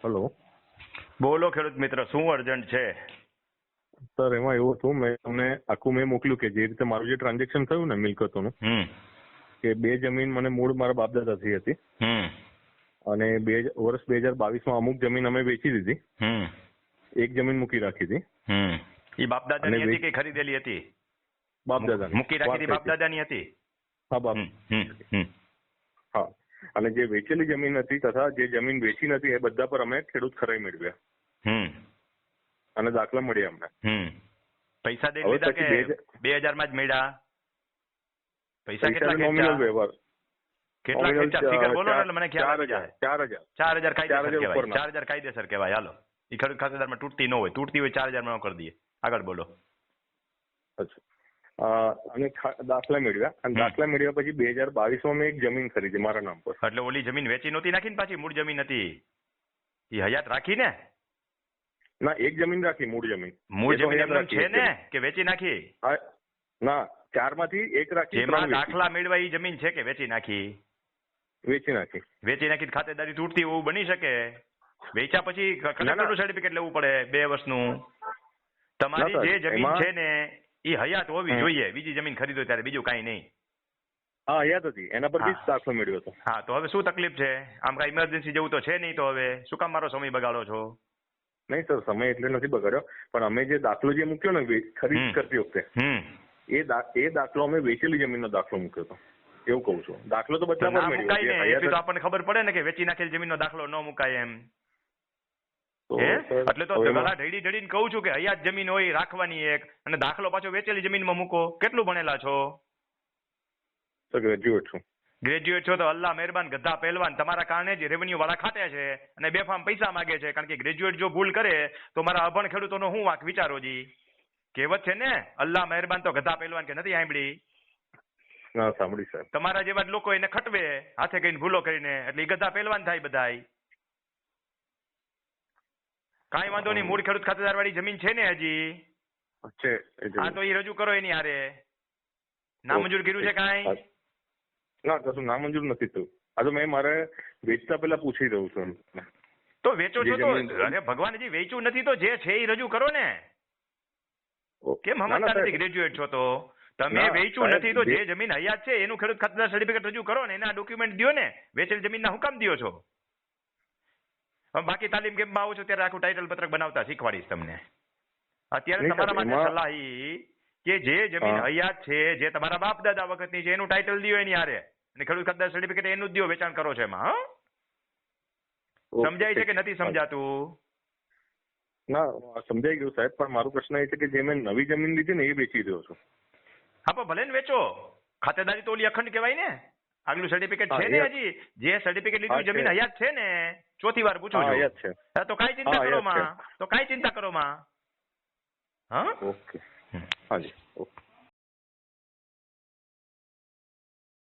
Hello બોલો ખેડૂત મિત્ર, શું અર્જન્ટ છે? સર, એમાં એવું હતું, મેં તમને આખું મોકલ્યું કે જે રીતે મારું જે ટ્રાન્ઝેક્શન થયું ને મિલકતોનું, કે બે જમીન મને મૂળ મારા બાપદાદાથી હતી અને વર્ષ 2022માં અમુક જમીન અમે વેચી દીધી, એક જમીન મૂકી રાખી હતી. એ બાપદાદાની હતી કે ખરીદેલી હતી? બાપદાદાની મૂકી રાખી હતી, બાપદાદાની હતી. હા, બાપ. હા, અને જે વેચેલી જમીન હતી તથા જે જમીન વેચી નથી એ બધા પર અમે ખેડૂત ખરાઈ મેળવ્યા અને દાખલા મળ્યા અમને. પૈસા દઈ લીધા કે 2000 માં જ મળ્યા? પૈસા કેટલા નોમિનલ ખેંચ્યા? વ્યવહાર કેટલા ખેંચ્યા ફિગર બોલો ને એટલે મને ખ્યાલ આવી જાય. 4000 કાયદેસર કહેવાય. 4000 કાયદેસર કહેવાય. હાલો, એ ખેડૂત ખાતેદારમાં તૂટતી ન હોય, તૂટતી હોય 4000 માં કરી દઈએ. આગળ બોલો. અને દાખલા મેળવ્યા અને દાખલા મેળવ્યા પછી 2022માં મેં એક જમીન ખરીદી મારા નામ પર. એટલે ઓલી જમીન વેચી નહોતી નાખી ને? પાછી મૂળ જમીન હતી એ હયાત રાખી ને? ના, એક જમીન રાખી, મૂળ જમીન. મૂળ જમીન એમ છે ને કે વેચી નાખી? ના, 4 માંથી એક રાખી. જેમાં દાખલા મેળવા એ જમીન છે કે વેચી નાખી? વેચી નાખી. વેચી નાખી ખાતેદારી તૂટતી એવું બની શકે? વેચ્યા પછી કલેક્ટરનું સર્ટિફિકેટ લેવું પડે 2 વર્ષનું. તમારી જે જમીન છે ને એ હયાત હોવી જોઈએ. બીજી જમીન ખરીદો ત્યારે, બીજું કાંઈ નહીં. હા, હયાત હતી, એના પરથી જ દાખલો મેળવ્યો હતો. હા, તો હવે શું તકલીફ છે? આમ કાંઈ ઇમરજન્સી જેવું તો છે નહીં, તો હવે શું કામ મારો સમય બગાડો છો? નહીં સર, સમય એટલે નથી બગાડ્યો, પણ અમે જે દાખલો જે મૂક્યો ને ખરીદ કરતી વખતે એ દાખલો અમે વેચેલી જમીનનો દાખલો મૂક્યો હતો, એવું કહું છું. દાખલો તો બધા પર મેળવ્યો. એટલું તો આપણને ખબર પડે ને કે વેચી નાખેલી જમીનનો દાખલો ન મુકાય એમ. એટલે તો ગલા ઢળી ઢળીને કહું છું કે હયાત જમીન હોય રાખવાની એક, અને દાખલો પાછો વેચેલી જમીનમાં મૂકો. કેટલું ભણેલા છો? ગ્રેજ્યુએટ છું. ગ્રેજ્યુએટ છો તો અલ્લાહ મહેરબાન ગધા પહેલવાન, તમારા કારણે જ રેવન્યુ વાળા ખાતે છે અને બેફામ પૈસા માંગે છે. કારણ કે ગ્રેજ્યુએટ જો ભૂલ કરે તો મારા અભણ ખેડૂતોનો શું વાંક વિચારો જી? કહેવત છે ને, અલ્લાહ મહેરબાન તો ગધા પહેલવાન, કે નથી સાંભળી? ના, સાંભળી સાહેબ. તમારા જેવા જ લોકો એને ખટવે હાથે કઈને ભૂલો કરીને, એટલે એ ગધા પહેલવાન થાય બધાય. કાંઈ વાંધો નહીં, મૂળ ખેડૂત ખાતેદાર વાળી જમીન છે ને હજી? હા, તો એ રજૂ કરો એની હારે. નામંજૂર કર્યું છે કાંઈ? ના, કશું નામંજૂર નથી થયું. આ તો મેં મારે વેચતા પહેલા પૂછી રહ્યું છું. તો વેચો છો તો અરે ભગવાન, હજી વેચ્યું નથી તો જે છે એ રજૂ કરો ને. કેમ સમજતા નથી? ગ્રેજ્યુએટ છો તો તમે વેચ્યું નથી તો જે જમીન હયાત છે એનું ખેડૂત ખાતેદાર સર્ટિફિકેટ રજૂ કરો ને, એના ડોક્યુમેન્ટ દો ને. વેચેલ જમીનના હું કામ દો છો? બાકી તાલીમ કેમ્પમાં આવો છો ત્યારે આખું ટાઇટલ પત્રક બનાવતા શીખવાડીશ તમને. અત્યારે તમારા માટે સલાહ કે જે જમીન હયાત છે, જે તમારા બાપ દાદા વખતની છે, એનું ટાઇટલ દો એની હારે, અને ખેડૂત ખાતેદાર સર્ટિફિકેટ એનું જ દો. વેચાણ કરો છો એમાં. સમજાય છે કે નથી સમજાતું? ના, સમજાઈ ગયું સાહેબ, પણ મારો પ્રશ્ન એ છે કે જે મેં નવી જમીન લીધી ને એ વેચી રહ્યો છું. હા, પણ ભલે ને વેચો. ખાતેદારી તો ઓલી અખંડ કહેવાય ને. આગલું સર્ટિફિકેટ છે ને હજી? જે સર્ટિફિકેટ લીધું જમીન હયાત છે ને? ચોથી વાર પૂછું છું. હયાત છે. તો કાંઈ ચિંતા કરો માં. તો કાંઈ ચિંતા કરો માં. હા, ઓકે. હાજી, ઓકે.